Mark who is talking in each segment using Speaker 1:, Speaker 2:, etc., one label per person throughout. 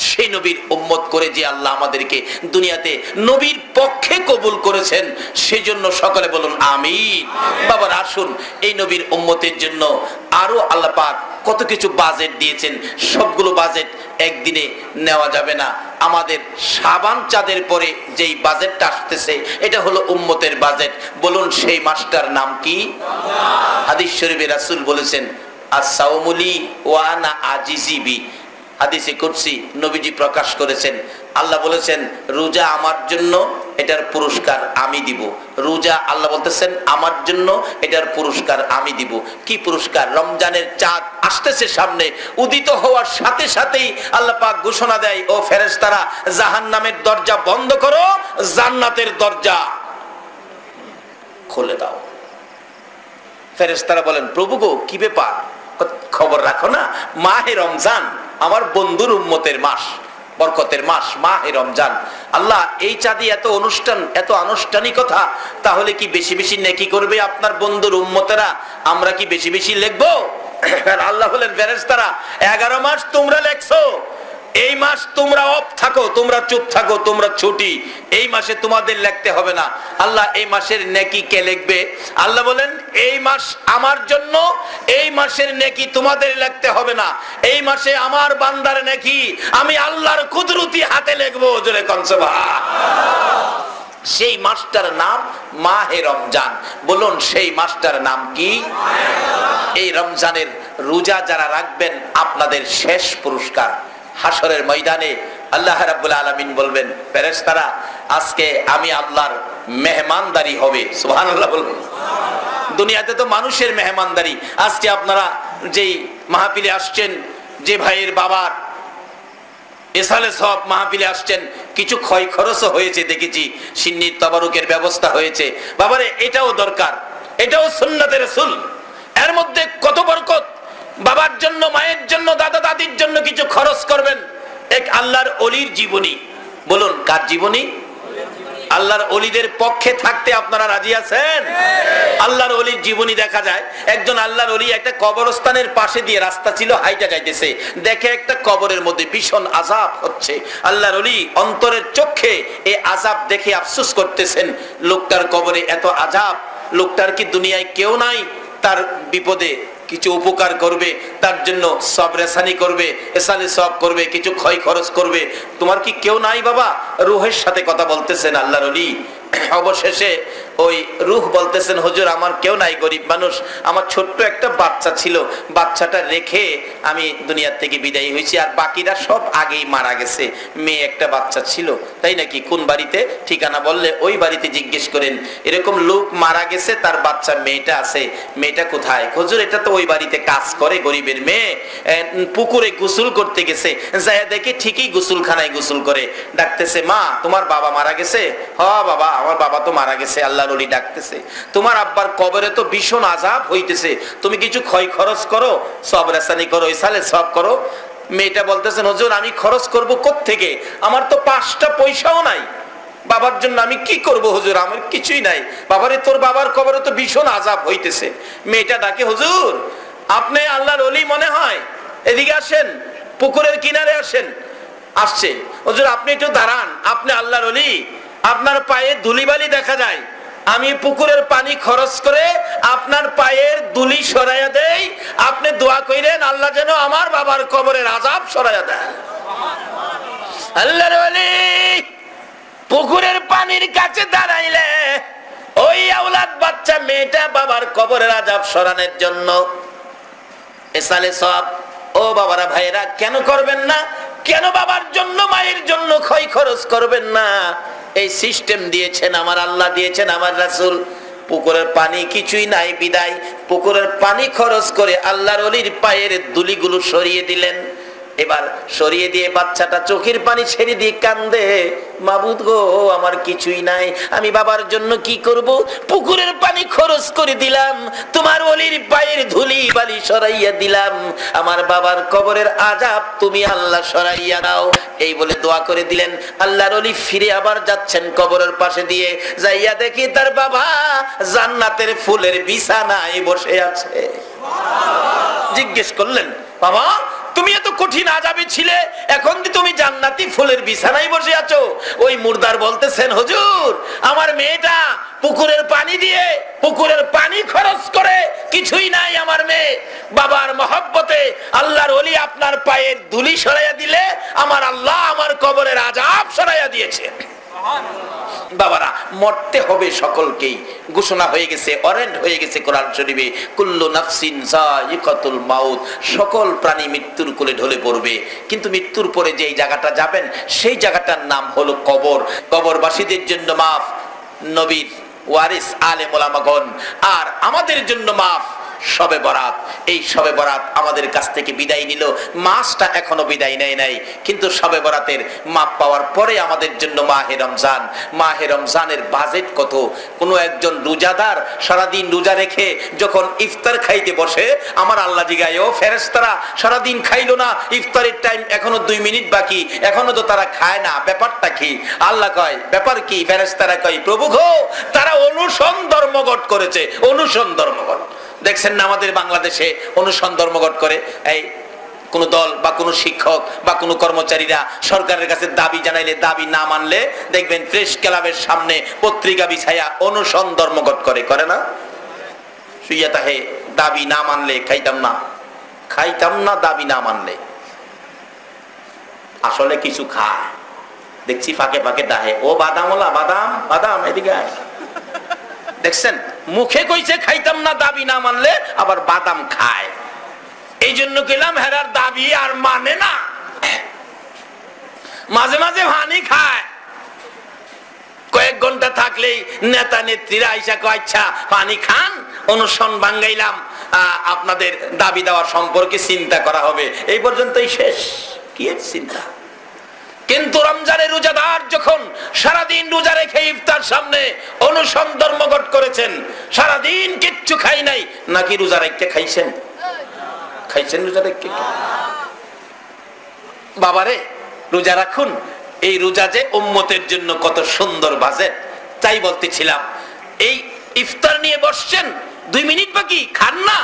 Speaker 1: সেই নবীর উম্মত করে যে আল্লাহ আমাদেরকে দুনিয়াতে নবীর পক্ষে কবুল করেছেন, সেজন্য সকলে বলুন আমিন। বাবার আসুন, এই নবীর উম্মতের জন্য আরো আল্লাহ পাক কত কিছু বাজেট দিয়েছেন। সবগুলো বাজেট একদিনে নেওয়া যাবে না। আমাদের শাবান চাঁদের পরে যেই বাজেটটা আসতেছে, এটা হলো উম্মতের বাজেট। বলুন সেই মাসটার নাম কি? হাদিস শরীফে রাসূল বলেছেন, আস-সাওমুলি ওয়া আনা আজিজি বি। হাদিসে কুদসি নবীজি প্রকাশ করেছেন, আল্লাহ বলেছেন রোজা আমার জন্য, এটার পুরস্কার আমি দিব। রোজা আল্লাহ বলতেছেন আমার জন্য, এটার পুরস্কার আমি দিব। কি পুরস্কার? রমজানের চাঁদ আসতেছে সামনে, উদিত হওয়ার সাথে সাথেই আল্লাহ পাক ঘোষণা দেয়, ও ফেরেশতারা জাহান্নামের দরজা বন্ধ করো, জান্নাতের দরজা খুলে দাও। ফেরেশতারা বলেন, প্রভু গো কি ব্যাপার? খবর রাখো না, মাহে রমজান আমার বন্ধুর উম্মতের মাস, বরকতের মাস মাহে রমজান। আল্লাহ এই চাঁদে এত অনুষ্ঠান, এত আনুষ্ঠানিকতা, তাহলে কি বেশি বেশি নেকি করবে আপনার বন্ধুর উম্মতেরা? আমরা কি বেশি বেশি লিখবো? আল্লাহ বলেন, ফেরেশতারা 11 মাস তোমরা লেখছো, এই মাস তোমরা অফ থাকো, তোমরা চুপ থাকো, তোমরা ছুটি, এই মাসে তোমাদের লিখতে হবে না। আল্লাহ এই মাসের নেকি কে লিখবে? আল্লাহ বলেন এই মাস আমার জন্য, এই মাসের নেকি তোমাদের লিখতে হবে না। এই মাসে আমার বান্দার নেকি আমি আল্লাহর কুদরতি হাতে লিখবো। জোরে কোন সুবহানাল্লাহ। সেই মাসটার নাম মাহে রমজান। বলুন সেই মাসটার নাম কি? এই রমজানের রোজা যারা রাখবেন, আপনাদের শেষ পুরস্কার হাসরের ময়দানে আল্লাহ রাব্বুল আলামিন বলবেন, ফেরেশতারা আজকে আমি আল্লাহর মেহমানদারি হবে। সুবহানাল্লাহ বলুন। দুনিয়াতে তো মানুষের মেহমানদারি। আজকে আপনারা যেই মাহফিলে আসছেন, যে ভাইয়ের বাবার এসালে সব মাহফিলে আসছেন, কিছু ক্ষয় খরচও হয়েছে দেখেছি, সিন্নির তাবারুকের ব্যবস্থা হয়েছে। বাবারে এটাও দরকার, এটাও সুন্নাতে রাসূল। এর মধ্যে কত বরকত। বাবার জন্য, মায়ের জন্য, দাদা দাদির জন্য কিছু খরচ করবেন। এক আল্লাহর ওলির জীবনী। বলুন কার জীবনী? আল্লাহর ওলিদের পক্ষে থাকতে আপনারা রাজি আছেন? আল্লাহর ওলির জীবনী দেখা যায়, একজন আল্লাহর ওলি একটা কবরস্থানের পাশে দিয়ে রাস্তা ছিল, হাইটা যাইতেছে, দেখে একটা কবরের মধ্যে ভীষণ আযাব হচ্ছে। আল্লাহর ওলি অন্তরের চোখে এই আযাব দেখে আফসোস করতেছেন, লোকটার কবরে এত আযাব, লোকটার কি দুনিয়ায় কেউ নাই তার বিপদে কিছু উপকার করবে, তার জন্য সবরেসানি করবে, এসালে সব করবে, কিছু ক্ষয় খরচ করবে? তোমার কি কেউ নাই বাবা? রূহের সাথে কথা বলতেছেন আল্লাহর ওলি। অবশেষে ওই রূহ বলতেছেন, হুজুর আমার কেউ নাই, গরিব মানুষ, আমার ছোট্ট একটা বাচ্চা ছিল, বাচ্চাটা রেখে আমি দুনিয়ার থেকে বিদায় হয়েছি, আর বাকিরা সব আগেই মারা গেছে। মেয়ে একটা বাচ্চা ছিল, তাই নাকি? কোন বাড়িতে? ঠিকানা বললে ওই বাড়িতে জিজ্ঞেস করেন। এরকম লোক মারা গেছে, তার বাচ্চা মেয়েটা আছে, মেয়েটা কোথায়? হুজুর এটা তো ওই বাড়িতে কাজ করে, গরিবের মেয়ে, পুকুরে গোসল করতে গেছে, যায় দেখে ঠিকই গোসলখানায় গোসল করে। ডাকতেছে, মা তোমার বাবা মারা গেছে? হ বাবা আমার বাবা তো মারা গেছে। আল্লাহর ওলি ডাকতেছে, তোমার আব্বার কবরে তো ভীষণ আযাব হইতেছে, তুমি কিছু ক্ষয় খরচ করো, সবরেসানি করো, ইসালে সব করো। মেয়েটা বলতেছেন, হুজুর আমি খরচ করব কোত্থেকে? আমার তো 5টা পয়সাও নাই, বাবার জন্য আমি কি করব হুজুর? আমার কিছুই নাই। বাবারে তোর বাবার কবরে তো ভীষণ আযাব হইতেছে। মেয়েটা ডাকে, হুজুর আপনি আল্লাহর ওলি মনে হয়, এদিকে আসেন, পুকুরের কিনারে আসেন। আসছে, হুজুর আপনি একটু দাঁড়ান, আপনি আল্লাহর ওলি, আপনার পায়ে ধুলিবালি দেখা যায়, আমি পুকুরের পানি খরচ করে আপনার পায়ের ধুলি সরাইয়া দেই, আপনি দোয়া কইরেন আল্লাহ যেন আমার বাবার কবরের আযাব সরাইয়া দেয়। আল্লাহর ওলি পুকুরের পানির কাছে দাঁড়াইলে ওই আওলাদ বাচ্চা মেয়েটা বাবার কবরের আযাব সরানোর জন্য এসালে সব। ও বাবারা ভাইরা, কেন করবেন না? কেন বাবার জন্য, মায়ের জন্য ক্ষয় খরচ করবেন না? এই সিস্টেম দিয়েছেন আমার আল্লাহ, দিয়েছেন আমার রাসূল। পুকুরের পানি কিছুই নাই বিদায় পুকুরের পানি খরচ করে আল্লাহর ওলির পায়ের ধুলিগুলো সরিয়ে দিলেন। এবার সরিয়ে দিয়ে বাচ্চাটা চোখের পানি ছেড়ে দিয়ে কান্দে, মাবুদ গো আমার কিছুই নাই, আমি বাবার জন্য কি করব? পুকুরের পানি খরচ করে দিলাম, তোমার ওলির পায়ের ধুলি বালি সরাইয়া দিলাম, আমার বাবার কবরের আযাব তুমি আল্লাহ সরাইয়া দাও। এই বলে দোয়া করে দিলেন। আল্লাহর ওলি ফিরে আবার যাচ্ছেন কবরের পাশে দিয়ে, যাইয়া দেখি তার বাবা জান্নাতের ফুলের বিছানায় বসে আছে। জিজ্ঞেস করলেন, বাবা তুমি এত কঠিন আযাবে ছিলে, এখন তুমি জান্নাতি ফুলের বিছানায় বসে আছো। ওই মুর্দার বলতেছেন, হুজুর আমার মেয়েটা পুকুরের পানি দিয়ে, পুকুরের পানি খরচ করে, কিছুই নাই আমার মেয়ে, বাবার মহব্বতে আল্লাহর ওলি আপনার পায়ের ধুলি সরাইয়া দিলে আমার আল্লাহ আমার কবরের আযাব সরাইয়া দিয়েছে। বাবারা, মরতে হবে সকলকেই, ঘোষণা হয়ে গেছে, অরেন্ড হয়ে গেছে কোরআন শরীফে, কুল্লু নাফসিন যায়িকাতুল মাউত, সকল প্রাণী মৃত্যুর কোলে ঢলে পড়বে। কিন্তু মৃত্যুর পরে যেই জায়গাটা যাবেন সেই জায়গাটার নাম হলো কবর। কবরবাসীদের জন্য মাফ নবীর ওয়ারিস আলেম ওলামাগণ, আর আমাদের জন্য মাফ শবে বরাত। এই শবে বরাত আমাদের কাছ থেকে বিদায় নিল, মাসটা এখনো বিদায় নেয় নাই, কিন্তু শবে বরাতের মাপ পাওয়ার পরে আমাদের জন্য মাহে রমজান। মাহে রমজানের বাজেট কত! কোনো একজন রোজাদার সারাদিন রোজা রেখে যখন ইফতার খাইতে বসে, আমার আল্লাহ জিগায়, ও ফেরেশতারা সারাদিন খাইলো না, ইফতারের টাইম এখনো 2 মিনিট বাকি, এখনো তো তারা খায় না, ব্যাপারটা কি? আল্লাহ কয়, ব্যাপার কি? ফেরেশতারা কয়, প্রভু গো, তারা অনুসরণ ধর্মঘট করেছে। অনুসরণ ধর্মঘট দেখছেন না আমাদের বাংলাদেশে অনুসরণ ধর্মঘট করে? এই কোন দল বা কোন শিক্ষক বা কোন কর্মচারীরা সরকারের কাছে দাবি জানাইলে, দাবি না মানলে দেখবেন প্রেস ক্লাবের সামনে পত্রিকা বিছায়া অনুসরণ ধর্মঘট করে, করে না? শুইয়া তাহে দাবি না মানলে খাইতাম না, খাইতাম না, দাবি না মানলে। আসলে কিছু খায়, দেখছি ফাঁকে ফাঁকে ডাহে, ও বাদামওয়ালা, বাদাম বাদাম এদিকে আয়। দেখছেন, মুখে কইছে খাইতাম না, দাবি না মানলে আবার বাদাম খায়। এই জন্য গেলাম, হেরার দাবি আর মানে না, মাঝে মাঝে হানি খায়। কয়েক ঘন্টা থাকলেই নেতা নেত্রীরা আইসা কয়, আচ্ছা পানি খান, অনুসরণ ভাঙ্গাইলাম, আপনাদের দাবি দেওয়ার সম্পর্কে চিন্তা করা হবে। এই পর্যন্তই শেষ। কি চিন্তা? কিন্তু রমজানের রোজাদার যখন সারাদিন রোজা রেখে ইফতার সামনে অনুসরণ ধর্মঘট করেছেন, সারাদিন কিচ্ছু খাই নাই, নাকি রোজা রেখে খাইছেন? খাইছেন রোজা রেখে? বাবারে, রোজা রাখুন। এই রোজা যে উম্মতের জন্য কত সুন্দর বাজেট, তাই বলতেছিলাম। এই ইফতার নিয়ে বসছেন, 2 মিনিট বাকি, খান না।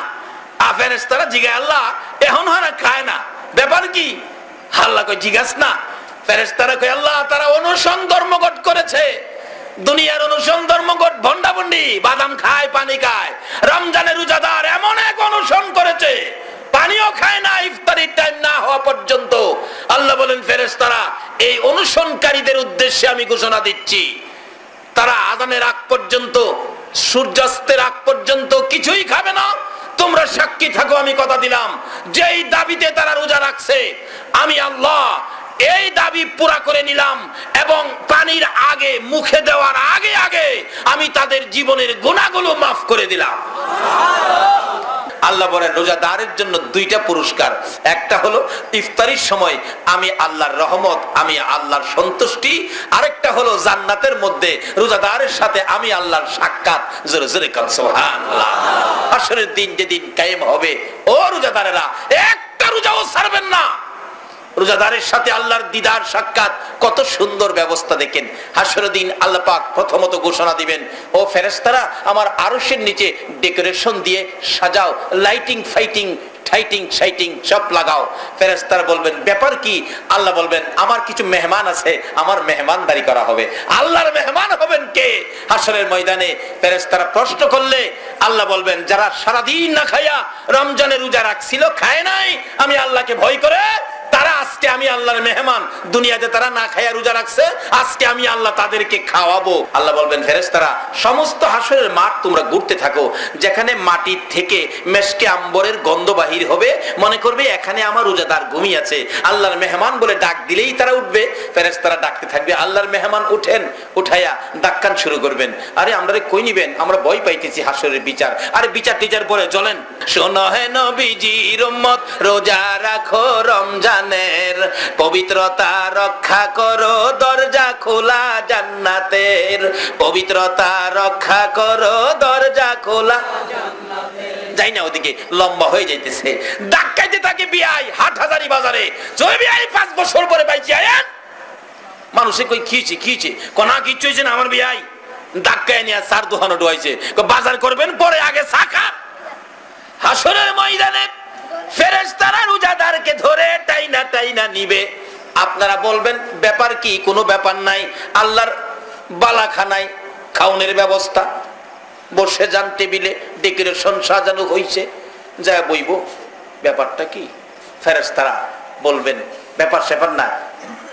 Speaker 1: ফেরেশতারা জিগায়, আল্লাহ এখন হারা খায় না, ব্যাপার কি? আল্লাহ কই, জিজ্ঞাস না। ফেরেশতারা কয়, আল্লাহ তারা অনুসরণ ধর্মঘট করেছে। দুনিয়ার অনুসরণ ধর্মঘট ভন্ডাভন্ডি, বাদাম খায়, পানি খায়। রমজানের রোজাদার এমন এক অনুসরণ করেছে, পানিও খায় না ইফতারির টাইম না হওয়া পর্যন্ত। আল্লাহ বলেন, ফেরেশতারা এই অনুসরণকারীদের উদ্দেশ্যে আমি ঘোষণা দিচ্ছি, তারা আযানের আগ পর্যন্ত, সূর্যাস্তের আগ পর্যন্ত কিছুই খাবে না। তোমরা সাক্ষী থাকো, আমি কথা দিলাম, যেই দাবিতে তারা রোজা রাখছে, আমি আল্লাহ এই দাবি পুরা করে নিলাম, এবং পানির আগে, মুখে দেওয়ার আগে আগে আমি তাদের জীবনের গুনাহগুলো মাফ করে দিলাম। আল্লাহ বলেন, রোজাদারের জন্য 2টা পুরস্কার। একটা হলো ইফতারির সময় আমি আল্লাহর রহমত, আমি আল্লাহর সন্তুষ্টি। আরেকটা হলো জান্নাতের মধ্যে রোজাদারের সাথে আমি আল্লাহর সাক্ষাৎ। জোরে জোরে কান সুবহানাল্লাহ। হাশরের দিন যেদিন কায়েম হবে, ও রোজাদারেরা একটা রোজাও ছাড়বেন না। রোজাদারের সাথে আল্লাহর দিদার সাক্ষাৎ, কত সুন্দর ব্যবস্থা দেখেন। হাশরের দিন আল্লাহ পাক প্রথমত ঘোষণা দিবেন, ও ফেরেশতারা আমার আরশের নিচে ডেকোরেশন দিয়ে সাজাও, লাইটিং ফাইটিং ঠাইটিং শাইটিং সব লাগাও। ফেরেশতারা বলবেন, ব্যাপার কি? আল্লাহ বলবেন, আমার কিছু মেহমান আছে, আমার মেহমানদারি করা হবে। আল্লাহর মেহমান হবেন কে? হাশরের ময়দানে ফেরেশতারা প্রশ্ন করলে আল্লাহ বলবেন, যারা সারাদিন না খায়া রমজানের রোজা রাখছিল, খায় নাই আমি আল্লাহকে ভয় করে, তারা আজকে আমি আল্লাহর মেহমান। দুনিয়াতে তারা না খায়া রোজা রাখছে, আজকে আমি আল্লাহ তাদেরকে খাওয়াবো। আল্লাহ বলবেন, ফেরেশতারা সমস্ত হাশরের মাঠ তোমরা ঘুরতে থাকো, যেখানে মাটির থেকে মেশকে আম্বরের গন্ধ বাহির হবে, মনে করবে এখানে আমার রোজাদার ঘুমিয়ে আছে, আল্লাহর মেহমান বলে ডাক দিলেই তারা উঠবে। ফেরেশতারা ডাকতে থাকবে, আল্লাহর মেহমান উঠেন, উঠাইয়া ডাক্কান শুরু করবেন। আরে আমরা কই নিবেন, আমরা ভয় পাইতেছি হাশরের বিচার। আরে বিচার টিচার পরে চলেন। শোনো হে নবীজির উম্মত, রোজা রাখো রমজানের, পবিত্রতা রক্ষা করো, দরজা খোলা জান্নাতের। পবিত্রতা রক্ষা করো, দরজা খোলা জান্নাতের। যাই না, ওদিকে লম্বা হয়ে যাইতেছে, ধাক্কাইতে থাকে বিআই হাটহাজারী বাজারে। জয় বিআই 5 বছর পরে পাইছি আয়ান। মানুষে কই খিয়েছে খিয়েছে, কোনা কিচ্ছু হয়েছে না, আমার বিআই ধাক্কায় নিয়ে 4 দোকানে ডুয়াইছে। বাজার করবেন পরে, আগে চা খান। হাশরের ময়দানে ফেরেশতারা রোজাদারকে ধরে টাইনা টাইনা নিবে। আপনারা বলবেন ব্যাপার কি? কোনো ব্যাপার নাই, আল্লাহর বালাখানায় খাওনের ব্যবস্থা, বসে যান টেবিলে, ডেকোরেশন সাজানো হয়েছে, যা বইব। ব্যাপারটা কি? ফেরেশতারা বলবেন ব্যাপার স্যাপার না,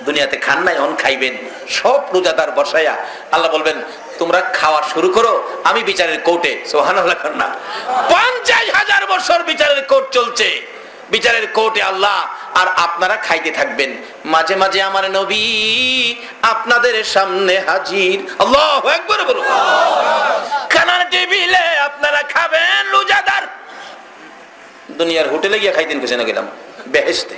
Speaker 1: দুনিয়াতে খান নাই, অন খাইবেন। সব রোজাদার বসায়া আল্লাহ বলবেন তোমরা খাওয়া শুরু করো, আমি বিচারের কোর্টে। সুবহানাল্লাহ। 50,000 বছর বিচারের কোর্ট চলছে, বিচারের কোর্টে আল্লাহ, আর আপনারা খাইতে থাকবেন। মাঝে মাঝে আমার নবী আপনাদের সামনে হাজির। আল্লাহু আকবার বলুন। খানার টেবিলে আপনারা খাবেন, রোজাদার। দুনিয়ার হোটেলে গিয়ে খাইতেন কিছু না, গেলাম বেহেশতে।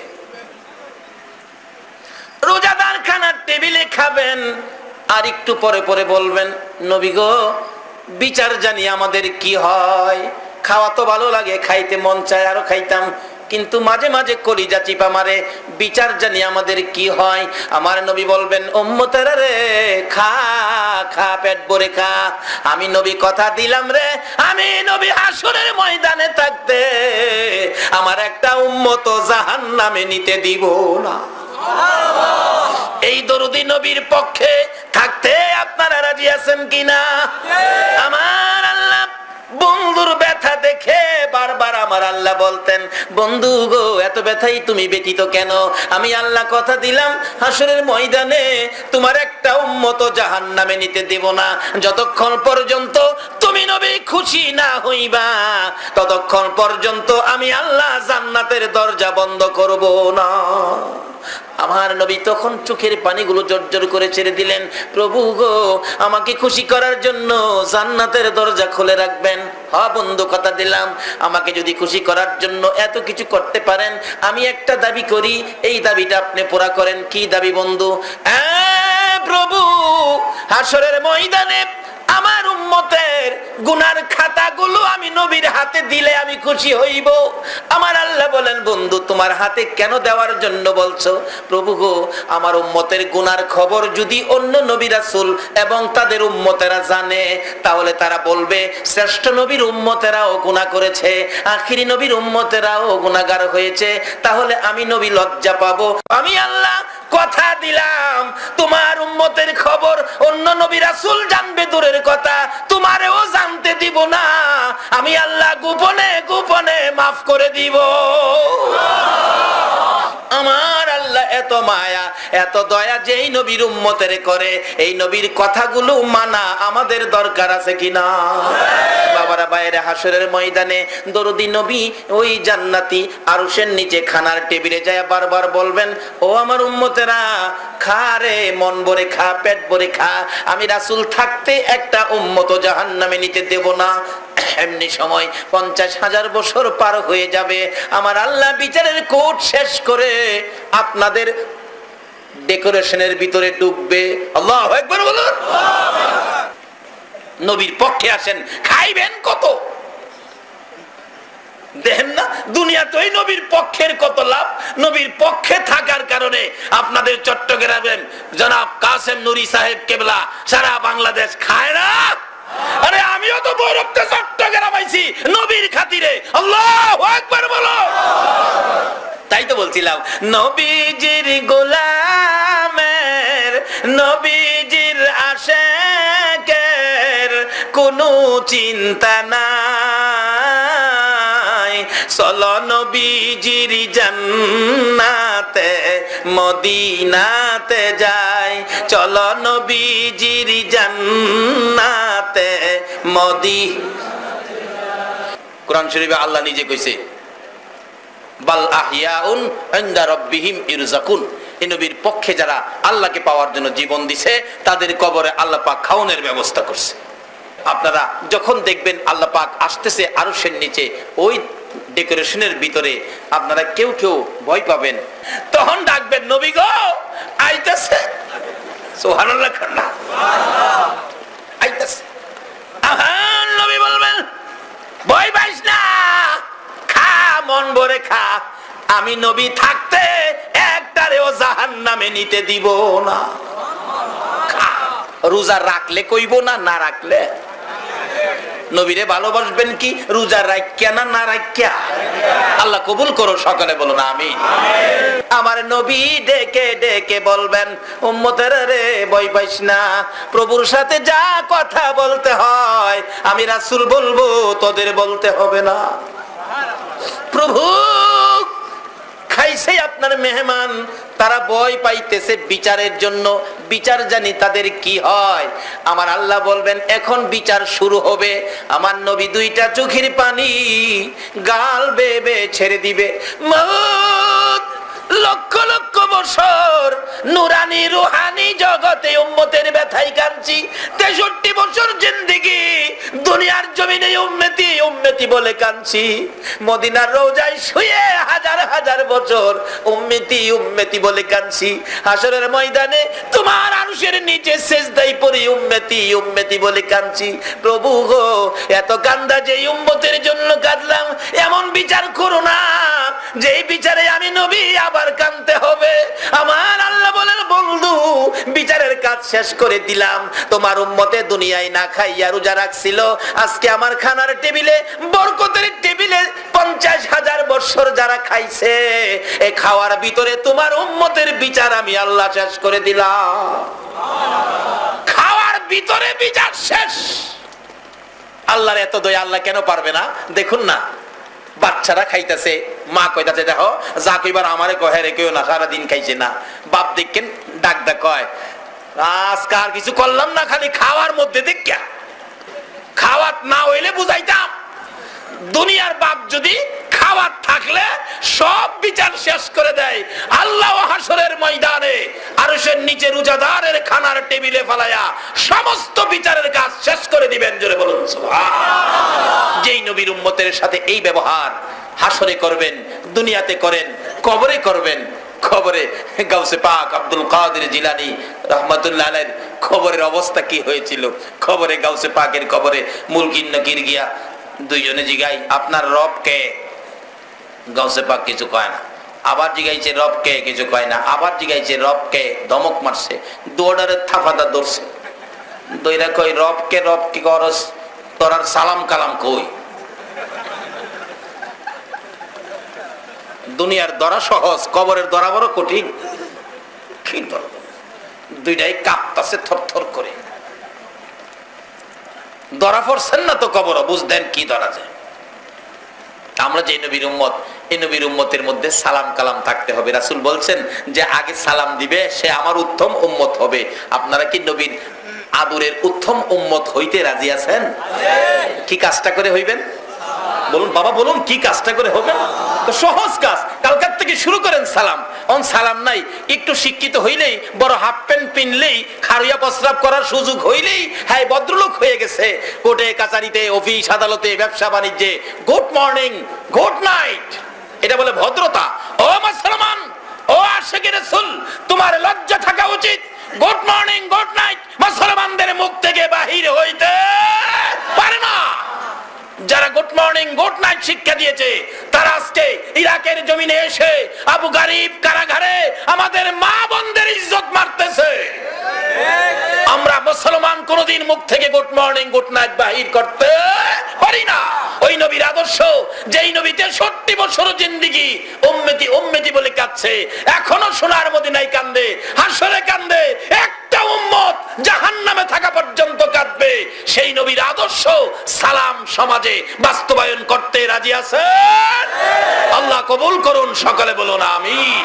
Speaker 1: রোজাদার খানার টেবিলে খাবেন, আর একটু পরে পরে বলবেন নবী গো, বিচার জানি আমাদের কি হয়। খাওয়া তো ভালো লাগে, খাইতে মন চায়, আরো খাইতাম, কিন্তু মাঝে মাঝে কলিজা চিপা মারে, বিচার জানি আমাদের কি হয়। আমার নবী বলবেন উম্মতেরা রে, খা খা, পেট ভরে খা। আমি নবী কথা দিলাম রে, আমি নবী হাসরের ময়দানে থাকতে আমার একটা উম্মত জাহান্নামে নিতে দিব না। এই দরুদি নবীর পক্ষে থাকতে আপনারা রাজি আছেন কিনা? আমার আল্লাহ বন্ধুর ব্যথা দেখে বারবার আমার আল্লাহ বলতেন বন্ধু গো, এত ব্যথাই তুমি ব্যতীত কেন? আমি আল্লাহ কথা দিলাম হাসরের ময়দানে তোমার একটা উম্মত জাহান্নামে নিতে দেব না। যতক্ষণ পর্যন্ত তুমি নবী খুশি না হইবা, ততক্ষণ পর্যন্ত আমি আল্লাহ জান্নাতের দরজা বন্ধ করব না। আমার নবী তখন চোখের পানিগুলো জর্জর করে ছেড়ে দিলেন, প্রভু গো, আমাকে খুশি করার জন্য জান্নাতের দরজা খুলে রাখবেন। হ্যাঁ বন্ধু, কথা দিলাম, আমাকে যদি খুশি করার জন্য এত কিছু করতে পারেন, আমি একটা দাবি করি, এই দাবিটা আপনি পুরা করেন। কি দাবি বন্ধু? প্রভু, হাসরের ময়দানে আমার উম্মতের গুনার খাতাগুলো আমি নবীর হাতে দিলে আমি খুশি হইব। আমার আল্লাহ বলেন বন্ধু, তোমার হাতে কেন দেওয়ার জন্য বলছো? প্রভু গো, আমার উম্মতের গুনার খবর যদি অন্য নবী রাসূল এবং তাদের উম্মতেরা জানে, তাহলে তারা বলবে শ্রেষ্ঠ নবীর উম্মতেরাও গুনাহ করেছে, আখিরি নবীর উম্মতেরাও গুনাহগার হয়েছে, তাহলে আমি নবী লজ্জা পাবো। আমি আল্লাহ কথা দিলাম, তোমার উম্মতের খবর অন্য নবী রাসূল জানবে দূরের কথা, তোমারেও জানতে দিব না। আমি আল্লাহ গোপনে গোপনে মাফ করে দিব। আমার আল্লাহ এত মায়া, এত দয়া যেই নবীর উম্মতের করে, এই নবীর কথাগুলো মানা আমাদের দরকার আছে কিনা? বাবারা বাইরে হাসরের ময়দানে দরদি নবী ওই জান্নাতি আরশের নিচে খানার টেবিলে যায় বারবার বলবেন, ও আমার উম্মতেরা, খা রে, মন ভরে খা, পেট ভরে খা, আমি রাসূল থাকতে একটা উম্মত জাহান্নামে নিতে দেব না। এমনি সময় 50,000 বছর পার হয়ে যাবে, আমার আল্লাহ বিচারের কোর্ট শেষ করে আপনাদের ডেকোরেশনের ভিতরে ডুববে। আল্লাহু আকবার বলুন। নবীর পক্ষে আসেন, খাইবেন কত? দেখেন না দুনিয়াতে ওই নবীর পক্ষের কত লাভ। নবীর পক্ষে থাকার কারণে আপনাদের চট্টগ্রামের জনাব কাসেম নুরি সাহেব কেবলা সারা বাংলাদেশ খায় না। আরে আমিও তো বৈরবতে চট্টগ্রাম আইছি নবীর খাতিরে। আল্লাহু আকবার বলো। তাই তো বলছিলাম, নবীজির গোলামের, নবীজির আশিকের কোনো চিন্তা নাই, চলো নবীজির জান্নাতে মদিনাতে যাই, চলো নবীজির জান্নাতে মদিনাতে। কোরআন শরীফে আল্লাহ নিজে কইছে বাল আহইয়াউন ইনদা রাব্বিহিম ইরযাকুন। এই নবীর পক্ষে যারা আল্লাহকে পাওয়ার জন্য জীবন দিছে, তাদের কবরে আল্লাহ পাক খাওয়ানোর ব্যবস্থা করছে। আপনারা যখন দেখবেন আল্লাহ পাক আসতেছে আরশের নিচে, ওই ডেকোরেশনের ভিতরে আপনারা কেউ কেউ ভয় পাবেন, তখন ডাকবেন নবী গো, আইতাছে। সুবহানাল্লাহ। আইতাছে। আহান নবী বলবেন ভয় পাইস না, খা, মন ভরে খা, আমি নবী থাকতে একটারেও জাহান্নামে নিতে দিব না। খা। রোজা রাখলে কইব না, না রাখলে নবীরে ভালোবাসবেন কি রোজা রাখিয়া না রাখিয়া? আল্লাহ কবুল করো, সকলে বলুন আমিন। আমার নবী ডেকে ডেকে বলবেন, উম্মতের রে ভয় পাইস না, প্রভুর সাথে যা কথা বলতে হয় আমি রাসূল বলবো, তোদের বলতে হবে না। প্রভু খাইছে আপনার মেহমান, তারা ভয় পাইতেছে বিচারের জন্য, বিচার জানি তাদের কি হয়। আমার আল্লাহ বলবেন এখন বিচার শুরু হবে। আমার নবী দুইটা চোখের পানি গাল বেয়ে বেয়ে ছেড়ে দিবে। মউত লক্ষ লক্ষ বছর নুরানি রুহানি জগতে উম্মতের ব্যথায় কাঁদছি, 63 বছর জিন্দেগি দুনিয়ার জমিনে উম্মতি উম্মতি বলে কাঁদছি, মদিনার রওজায় শুয়ে হাজার হাজার বছর উম্মতি উম্মতি বলে কাঁদছি, হাসরের ময়দানে তোমার আরশের নিচে সিজদায় পড়ে উম্মতি উম্মতি বলে কাঁদছি। প্রভু গো, এত কান্দা যে উম্মতের জন্য কাঁদলাম, এমন বিচার করো না যেই বিচারে আমি নবী আবার কাঁদতে হবে। আমার আল্লাহ বলেন, বন্ধু বিচারের কাজ শেষ করে দিলাম। তোমার উম্মতে দুনিয়ায় না খাইয়া রোজা রাখছিল, আজকে আমার খানার টেবিলে বরকতের টেবিলে 50,000 বছর যারা খাইছে, এই খাওয়ার ভিতরে তোমার উম্মতের বিচার আমি আল্লাহ শেষ করে দিলাম। খাওয়ার ভিতরে বিচার শেষ। আল্লাহর এত দয়া, আল্লাহ কেন পারবে না? দেখুন না, বাচ্চারা খাইতেছে, মা কইতাছে দেখো যা কইবার আমারে কহে রে, কেউ না সারাদিন খাইছে না। বাপ দেখেন ডাক ডাক কয়, আজকে আর কিছু করলাম না, খালি খাওয়ার মধ্যে দেখিয়া, খাওয়াত না হইলে বুঝাইতাম। দুনিয়ার বাপ যদি খাওয়ার থাকলে সব বিচার শেষ করে দেয়, আল্লাহ হাসরের ময়দানে আরশের নিচে রোজাদারের খানার টেবিলে ফেলায়া সমস্ত বিচারের কাজ শেষ করে দিবেন। জোরে বলুন সুবহানাল্লাহ। যেই নবীর উম্মতের সাথে এই ব্যবহার হাসরে করবেন, দুনিয়াতে করেন, কবরে করবেন। খবরে গাউসে পাক আব্দুল কাদের জিলানী রাহমাতুল্লাহ আলাইহির খবরের অবস্থা কি হয়েছিল। খবরে গাউসে পাকের খবরে মুলকিন নকির গিয়া দুইজনে জিগাই, আপনার রব কে? গাউসে পাক কিছু কয় না। আবার জিগাইছে রব কে? কিছু কয় না। আবার জিগাইছে রব কে? ধমক মারছে, দৌড়ারে থাফাদা ধরছে। দইরা কই রব কে? রব কি করস? তোরার সালাম কালাম কই? দুনিয়ার ধরা সহজ, কবরের ধরা বড় কঠিন। কি ধর, দুইটাই কাঁপতাছে থরথর করে। ধরা পড়ছেন না তো কবর, বুঝতেন কি ধরা যায়। আমরা যে নবীর উম্মত, এই নবীর উম্মতের মধ্যে সালাম কালাম থাকতে হবে। রাসূল বলছেন যে আগে সালাম দিবে সে আমার উত্তম উম্মত হবে। আপনারা কি নবীর আদরের উত্তম উম্মত হইতে রাজি আছেন? কি কাজটা করে হইবেন? বলুন বাবা, বলুন কি কাজটা করে হবে? তো সহজ কাজ, কালকার থেকে শুরু করেন সালাম। অন সালাম নাই, একটু শিক্ষিত হইলেই, বড় হাফ প্যান্ট পিনলেই, খারিয়া প্রস্রাব করার সুযোগ হইলেই হ্যাঁ ভদ্রলোক হয়ে গেছে। কোর্টে কাচারিতে, অফিস আদালতে, ব্যবসা বাণিজ্যে গুড মর্নিং গুড নাইট, এটা বলে ভদ্রতা। ও মুসলমান, ও আশিকে রাসূল, তোমার লজ্জা থাকা উচিত। গুড মর্নিং গুড নাইট মুসলমানদের মুখ থেকে বাহির হইতে পারে না। যারা গুড মর্নিং গুড নাইট শিক্ষা দিয়েছে, তারা আজকে ইরাকের জমিনে এসে আবু গারিব কারাগারে আমাদের মা বোনদের ইজ্জত মারতেছে। আমরা মুসলমান কোনদিন মুখ থেকে গুড মর্নিং গুড নাইট বাহির করতে পারি না। ওই নবীর আদর্শ, যেই নবী 63 বছর জিন্দেগি উম্মতি উম্মতি বলে কাঁদছে, এখনো সোনার মদিনায় কান্দে, হাসরে কান্দে, একটা উম্মত জাহান্নামে থাকা পর্যন্ত কাঁদবে। সেই নবীর আদর্শ সালাম সমাজে বাস্তবায়ন করতে রাজি আছেন? আল্লাহ কবুল করুন, সকলে বলুন আমিন।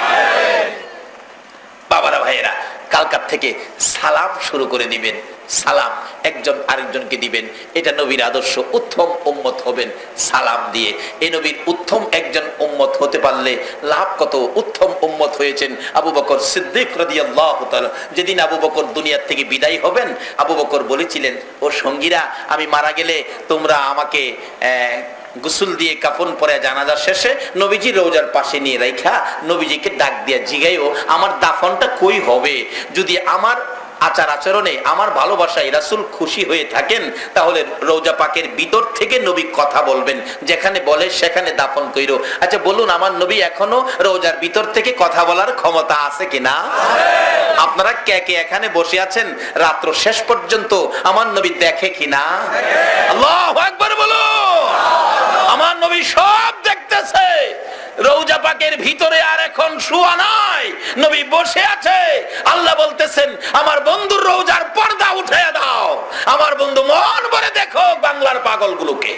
Speaker 1: বাবারা ভাইয়েরা, কালকার থেকে সালাম শুরু করে দিবেন। সালাম একজন আরেকজনকে দিবেন, এটা নবীর আদর্শ। উত্তম উম্মত হবেন সালাম দিয়ে। এই নবীর উত্তম একজন উম্মত হতে পারলে লাভ কত। উত্তম উম্মত হয়েছেন আবু বকর সিদ্দিক রাদিয়াল্লাহু তাআলা। যেদিন আবু বকর দুনিয়া থেকে বিদায় হবেন, আবু বকর বলেছিলেন, ও সঙ্গীরা, আমি মারা গেলে তোমরা আমাকে গোসল দিয়ে কাফন পরে জানাজা শেষে নবীজি রওজার পাশে নিয়ে রাইখা নবীজিকে ডাক দিয়া জিগাইও আমার দাফনটা কই হবে। যদি আমার আচার আচরণে, আমার ভালোবাসায় রাসূল খুশি হয়ে থাকেন, তাহলে রওজা পাকের ভিতর থেকে নবী কথা বলবেন, যেখানে বলে সেখানে দাফন কইরো। আচ্ছা বলুন, আমার নবী এখনো রওজার ভিতর থেকে কথা বলার ক্ষমতা আছে কিনা? আপনারা কে কে এখানে বসে আছেন রাত্র শেষ পর্যন্ত আমার নবী দেখে কিনা? আল্লাহু আকবার বলো। আমার নবী সব দেখতেছে। রওজা পাকের ভিতরে আর এখন শুয়া নাই, নবী বসে আছে। আল্লাহ বলতেছেন আমার বন্ধুর রওজার পর্দা উঠিয়ে দাও, আমার বন্ধু মন ভরে দেখো বাংলার পাগলগুলোকে।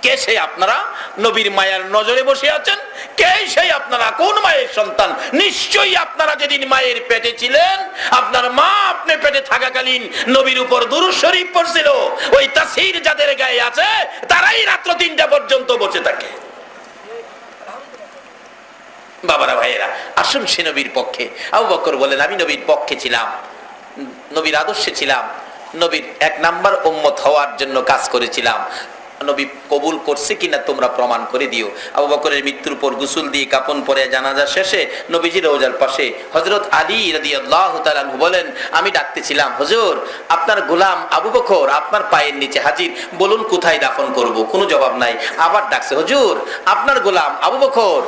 Speaker 1: কে সেই আপনারা? নবীর মায়ের নজরে বসে আছেন। কে সেই আপনারা? কোন মায়ের সন্তান? নিশ্চয়ই আপনারা যেদিন মায়ের পেটে ছিলেন, আপনার মা আপনি পেটে থাকাকালীন নবীর উপর দুরূদ শরীফ পড়ছিল। ওই তাসির যাদের গায়ে আছে তারাই রাত্র 3টা পর্যন্ত বসে থাকে। বাবারা ভাইয়েরা, আসুন সে নবীর পক্ষে। আবু বকর বলেন আমি নবীর পক্ষে ছিলাম, নবীর আদর্শে ছিলাম, নবীর 1 নাম্বার উম্মত হওয়ার জন্য কাজ করেছিলাম। নবী কবুল করছে কিনা তোমরা প্রমাণ করে দিও। আবু বকরের মৃত্যুর পর গোসল দিয়ে কাফন পরে জানাজা শেষে নবীজি রওজার পাশে হযরত আলী রাদিয়াল্লাহু তাআলা আনহু বলেন আমি ডাকতেছিলাম, হুজুর আপনার গোলাম আবু বকর আপনার পায়ের নিচে হাজির, বলুন কোথায় দাফন করব? কোনো জবাব নাই। আবার ডাকছে, হুজুর আপনার গোলাম আবু বকর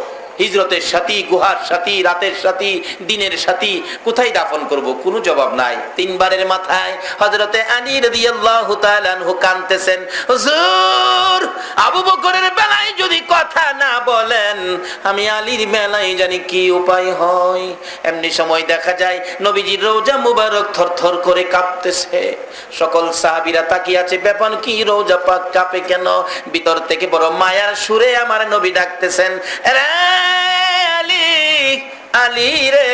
Speaker 1: হিজরতের সাথী, গুহার সাথী, রাতের সাথী, দিনের সাথী, কোথায় দাফন করব? কোনো জবাব নাই। 3 বারের মাথায় হযরতে আলী রাদিয়াল্লাহু তাআলা আনহু কাঁদতেছেন, হুজুর আবু বকরের বেলায় যদি কথা না বলেন আমি আলীর বেলায় জানি কি উপায় হয়। এমনি সময় দেখা যায় নবীজির রওজা মুবারক থরথর করে কাঁপতেছে। সকল সাহাবীরা তাকিয়ে আছে, ব্যাপার কি? রওজা পাক কাঁপে কেন? ভিতর থেকে বড় মায়ার সুরে আমার নবী ডাকতেছেন, আলী আলী রে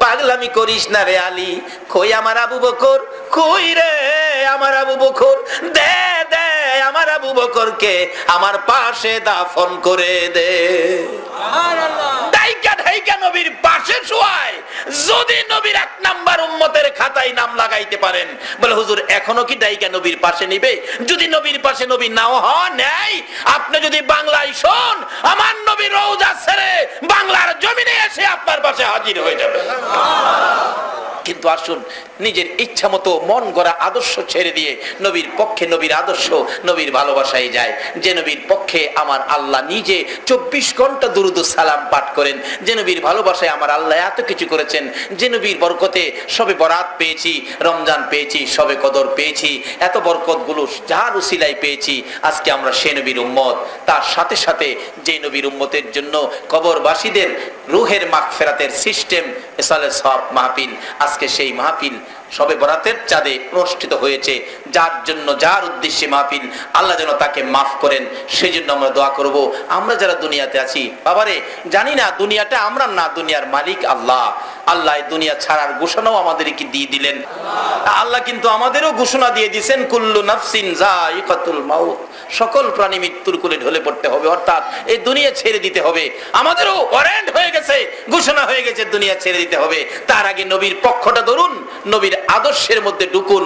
Speaker 1: পাগলামি করিস না রে আলী, কই আমার আবু বকর? কই রে আমার আবু বকর? দে দে আমার আবু বকরকে আমার পাশে দাফন করে দে। সুবহানাল্লাহ। দাইকা দাইকা নবীর পাশে শোয়ায়। যদি নবীর 1 নাম্বার উম্মতের খাতায় নাম লাগাইতে পারেন, বলে হুজুর এখনো কি দাইকা নবীর পাশে নিবে? যদি নবীর পাশে নবী নাও হন নাই, আপনি যদি বাংলায় শোন, আমার নবী রওজা ছেড়ে বাংলার জমিনে এসে আপনার পাশে হাজির হয়ে যাবে। কিন্তু আসুন নিজের ইচ্ছা মতো মন গড়া আদর্শ ছেড়ে দিয়ে নবীর পক্ষে, নবীর আদর্শ, নবীর ভালোবাসায় যায়। যে নবীর পক্ষে আমার আল্লাহ নিজে 24 ঘন্টা দুরূদ ও সালাম পাঠ করেন, যে নবীর ভালোবাসায় আমার আল্লাহ এত কিছু করেছেন, যে নবীর বরকতে শবে বরাত পেয়েছি, রমজান পেয়েছি, শবে কদর পেয়েছি, এত বরকতগুলো যার উসিলায় পেয়েছি। আজকে আমরা সে নবীর উম্মত। তার সাথে সাথে যে নবীর উম্মতের জন্য কবরবাসীদের রুহের মাগফিরাতের সিস্টেম ইসালে সওয়াব মাহফিল, আজকে সেই মাহফিল শবে বরাতের চাঁদে অনুষ্ঠিত হয়েছে। যার জন্য, যার উদ্দেশ্যে মাহফিল, আল্লাহ যেন তাকে মাফ করেন, সেই জন্য আমরা দোয়া করব। আমরা যারা দুনিয়াতে আছি, বাবারে জানি না দুনিয়াটা আমরা না, দুনিয়ার মালিক আল্লাহ। আল্লাহ দুনিয়া ছাড়ার ঘোষণাও আমাদেরকে দিয়ে দিলেন। আল্লাহ কিন্তু আমাদেরও ঘোষণা দিয়ে দিয়েছেন, কুল্লু নাফসিন যায়িকাতুল মাউত, সকল প্রাণী মৃত্যুর কোলে ঢলে পড়তে হবে, অর্থাৎ এই দুনিয়া ছেড়ে দিতে হবে। আমাদেরও ওয়ারেন্ট হয়ে গেছে, ঘোষণা হয়ে গেছে দুনিয়া ছেড়ে দিতে হবে। তার আগে নবীর পক্ষটা ধরুন, নবীর আদর্শের মধ্যে ঢুকুন,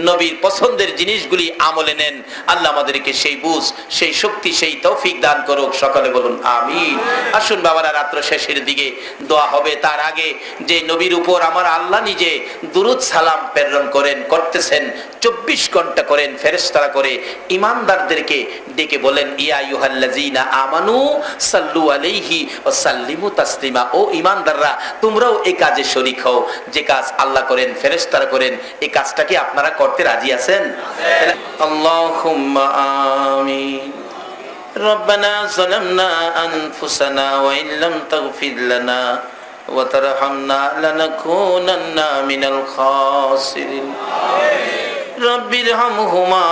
Speaker 1: নবীর পছন্দের জিনিসগুলি আমলে নেন। আল্লাহ আমাদেরকে সেই বুঝ, সেই শক্তি, সেই তৌফিক দান করুক। সকলে বলুন আমিন। আসুন বাবারা, রাত্র শেষের দিকে দোয়া হবে। তার আগে যে নবীর উপর আমার আল্লাহ নিজে দুরূদ সালাম প্রেরণ করেন, করতেছেন, 24 ঘন্টা করেন ফেরেশতারা করে, ইমানদারদেরকে ডেকে বলেন, ইয়া আইয়ুহাল্লাযীনা আমানু সাল্লু আলাইহি ওয়া সাল্লিমু তাসলিমা। ও ইমানদাররা, তোমরাও এই কাজে শরীক হও। যে কাজ আল্লাহ করেন, ফেরেশতারা করেন, এই কাজটা কি আপনারা করতে রাজি আছেন? আল্লাহুম্মা আমিন। রব্বানা যালামনা আনফুসানা ওয়া ইল্লাম তাগফির লানা ওয়া তারহামনা লানাকুনান্না মিনাল খাসিরিন। রব্বিরহামহুমা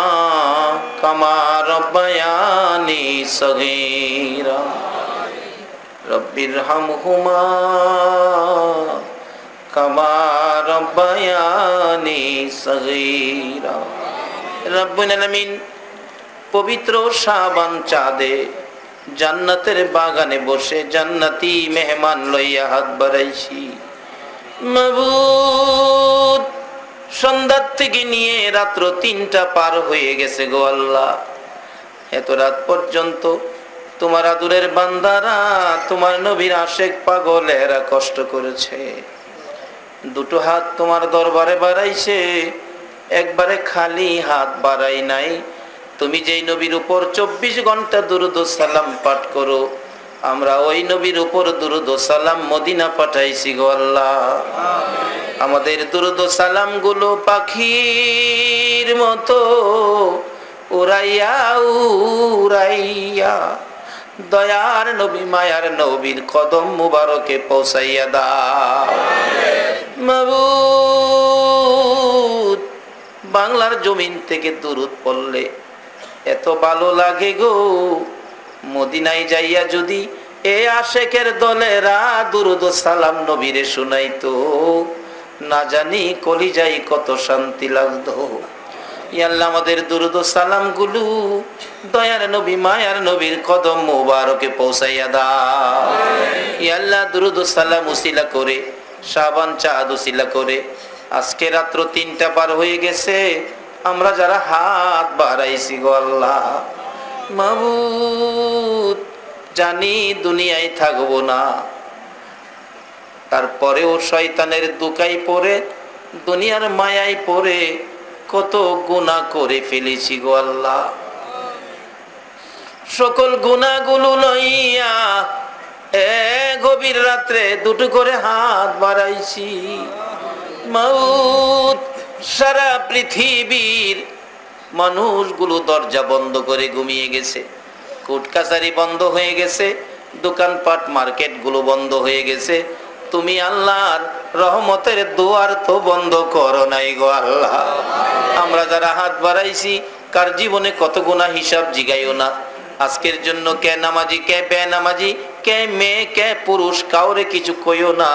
Speaker 1: কামা রাব্বায়ানি সগীরা। রব্বিরহামহুমা কামা রাব্বায়ানি সগীরা। রব্বুল আলামিন, পবিত্র শাবান চাঁদে জান্নাতের বাগানে বসে জান্নাতি মেহমান লইয়া হাত বাড়াইছি। মাবুদ, সন্ধ্যার থেকে নিয়ে রাত্র 3টা পার হয়ে গেছে গো আল্লাহ। এত রাত পর্যন্ত তোমার আদুরের বান্দারা, তোমার নবীর আশেক পাগলেরা কষ্ট করেছে। 2টো হাত তোমার দরবারে বাড়াইছে, একবারে খালি হাত বাড়াই নাই। তুমি যেই নবীর উপর 24 ঘন্টা দুরূদ ও সালাম পাঠ করো, আমরা ওই নবীর উপর দুরূদ ও সালাম মদিনা পাঠাইছি গো আল্লাহ। আমাদের দুরূদ ও সালাম গুলো পাখির মতো উড়াইয়া উড়াইয়া দয়ার নবী মায়ার নবীর কদম মুবারকে পৌঁছাইয়া দাও মাবুদ। বাংলার জমিন থেকে দুরূদ পড়লে এত ভালো লাগে গো, মদিনায় যাইয়া যদি এ আশেকের দলেরা দুরূদ ও সালাম নবীরে শুনাইতো, না জানি কলিজায় কত শান্তি লাগতো। ইয়া আল্লাহ, আমাদের দুরূদ ও সালাম গুলো দয়ার নবী মায়ার নবীর কদম মুবারকে পৌঁছাইয়া দাও। ইয়া আল্লাহ, দুরূদ ও সালাম উসিলা করে, শাবান চাঁদ উসিলা করে, আজকে রাত্র 3টা পার হয়ে গেছে, আমরা যারা হাত বাড়াইছি গো আল্লাহ মাবুদ, জানি দুনিয়ায় থাকবো না, তারপরেও শয়তানের দুকাই পড়ে, দুনিয়ার মায়ায় পড়ে কত গুনাহ করে ফেলেছি গো আল্লাহ। সকল গুনাহগুলো লইয়া গভীর রাত্রে দুটো করে হাত বাড়াইছি মাউত। সারা পৃথিবীর মানুষগুলো দরজা বন্ধ করে ঘুমিয়ে গেছে, কোর্ট কাছারি বন্ধ হয়ে গেছে, দোকানপাট মার্কেট গুলো বন্ধ হয়ে গেছে, তুমি আল্লাহর রহমতের দুয়ার তো বন্ধ করো নাই গো আল্লাহ। আমরা যারা হাত বাড়াইছি কার জীবনে কত গুনাহ হিসাব জিগাইও না। আজকের জন্য কে নামাজি কে বেনামাজি, কে মেয়ে কে পুরুষ, কাউরে কিছু কইও না।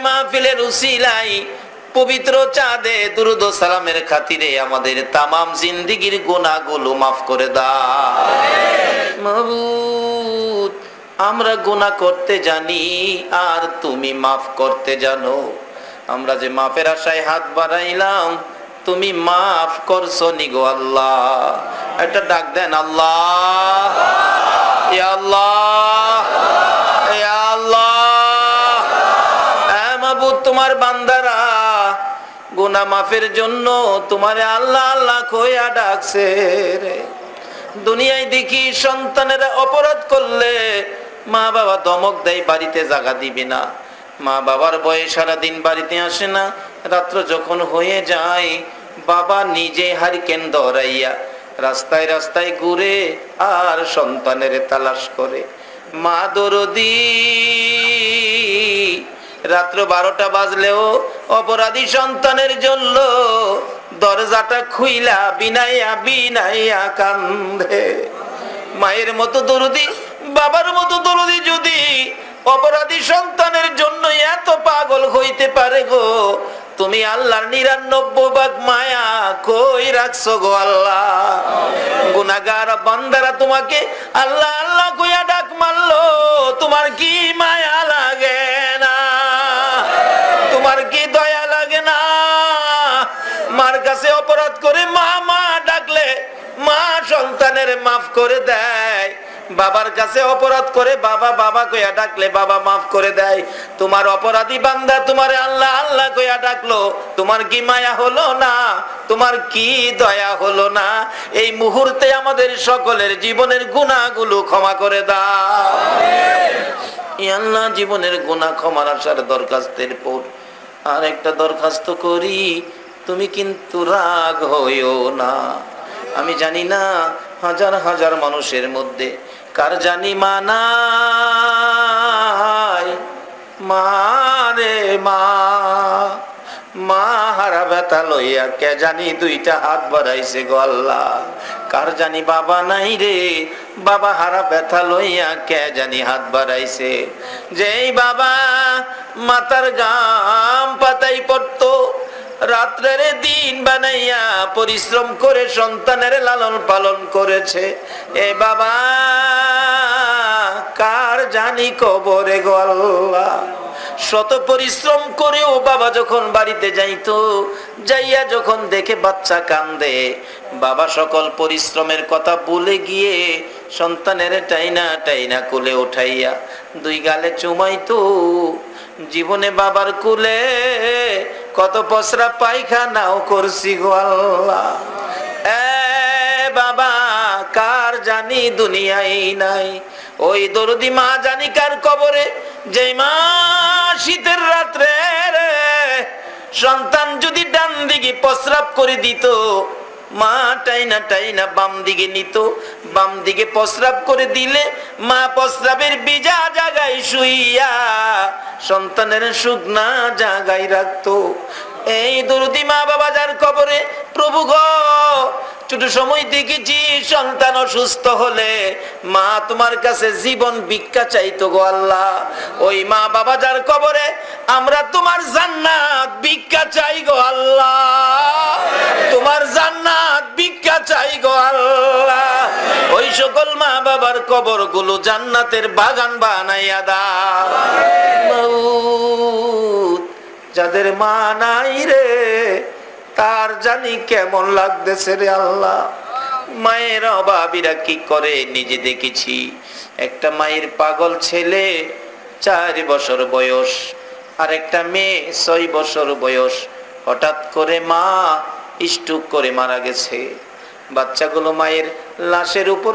Speaker 1: মাহফিলের উসিলাই পবিত্র চাঁদে দুরূদ ও সালামের খাতিরে আমাদের তামাম জিন্দেগীর গুনাহগুলো মাফ করে দাও মাবুদ। আমরা গুনাহ করতে জানি আর তুমি মাফ করতে জানো। আমরা যে মাফের আশায় হাত বাড়াইলাম, তুমি মাফ করছো নি গো আল্লাহ। একটা ডাক দেন, আল্লাহ ইয়া আল্লাহ ইয়া আল্লাহ। মাবুদ, তোমার বান্দারা গুনাহ মাফের জন্য তোমারে আল্লাহ আল্লাহ কইয়া ডাকছে রে। দুনিয়ায় দেখি সন্তানেরা অপরাধ করলে মা বাবা ধমক দেয়, বাড়িতে জায়গা দিবি না। মা বাবার বয়স সারাদিন বাড়িতে আসে না, রাত্র যখন হয়ে যায় বাবা নিজে হারিকেন ধরাইয়া রাস্তায় রাস্তায় ঘুরে আর সন্তানের তালাশ করে। মা দরদি রাত্র 12টা বাজলেও অপরাধী সন্তানের জন্য দরজাটা খুইলা বিনাইয়া বিনাইয়া কান্দে। মায়ের মতো দরদি, বাবার মতো দরদি যদি অপরাধী সন্তানের জন্য এত পাগল হইতে পারে গো, তুমি আল্লাহর 99 ভাগ মায়া কই রাখছো গো আল্লাহ। গুনাহগার বান্দারা তোমাকে আল্লাহ আল্লাহ কইয়া ডাক মারলো, তোমার কি মায়া লাগে না? তোমার কি দয়া লাগে না? মার কাছে অপরাধ করে মা মা ডাকলে মা সন্তানের মাফ করে দেয়, বাবার কাছে অপরাধ করে বাবা বাবা কইয়া ডাকলে বাবা মাফ করে দেয়। তোমার অপরাধী বান্দা তোমারে আল্লাহ আল্লাহ কইয়া ডাকলো, তোমার কি মায়া হলো না? তোমার কি দয়া হলো না? এই মুহূর্তে আমাদের সকলের জীবনের গুনাহগুলো ক্ষমা করে দাও আল্লাহ। জীবনের গুনাহ ক্ষমার আসার দরখাস্তের পর আর একটা দরখাস্ত করি, তুমি কিন্তু রাগ হইও না। আমি জানি না হাজার হাজার মানুষের মধ্যে কার জানি মা নাই। মা রে মা, মা হারা ব্যথা লইয়া কে জানি 2টা হাত বাড়াইছে গো আল্লাহ। কার জানি বাবা নাই রে, বাবা হারা ব্যথা লইয়া কে জানি হাত বাড়াইছে। যেই বাবা মাথার গাম পাতাই পড়তো, রাত্রের দিন বানাইয়া পরিশ্রম করে সন্তানের লালন পালন করেছে, এ বাবা কার জানি কবরে গো আল্লাহ। শত পরিশ্রম করেও বাবা যখন বাড়িতে যাইতো, যাইয়া যখন দেখে বাচ্চা কান্দে, বাবা সকল পরিশ্রমের কথা ভুলে গিয়ে সন্তানের টাইনা টাইনা কোলে উঠাইয়া 2 গালে চুমাইতো। জীবনে বাবার কোলে কত পসরা পায়খানাও করছি গো আল্লাহ। বাবা কার জানি দুনিয়ায় নাই। ওই দরদি মা জানি কার কবরে, যে মা শীতের রাত্রে সন্তান যদি ডান দিকে প্রস্রাব করে দিত, মা টাইনা টাইনা বাম দিকে নিত, বাম দিকে প্রস্রাব করে দিলে মা প্রস্রাবের ভিজা জায়গায় শুইয়া সন্তানের শুকনা জায়গায় রাখতো। এই দরদি মা বাবা যার কবরে, প্রভু গো ছোট সময় দেখেছি সন্তান অসুস্থ হলে মা তোমার কাছে জীবন ভিক্ষা চাইতো গো আল্লাহ। ওই মা বাবা যার কবরে আমরা তোমার জান্নাত ভিক্ষা চাই গো আল্লাহ, তোমার জান্নাত ভিক্ষা চাই গো আল্লাহ। ওই সকল মা বাবার কবর গুলো জান্নাতের বাগান বানাইয়া দাও। যাদের মা নাই রে তার জানি কেমন লাগতেছে রে আল্লাহ। মায়ের অভাবীরা কি করে নিজে দেখেছি। একটা মায়ের পাগল ছেলে 4 বছর বয়স, আর একটা মেয়ে 6 বছর বয়স। হঠাৎ করে মা স্ট্রোক করে মারা গেছে। বাচ্চাগুলো মায়ের লাশের উপর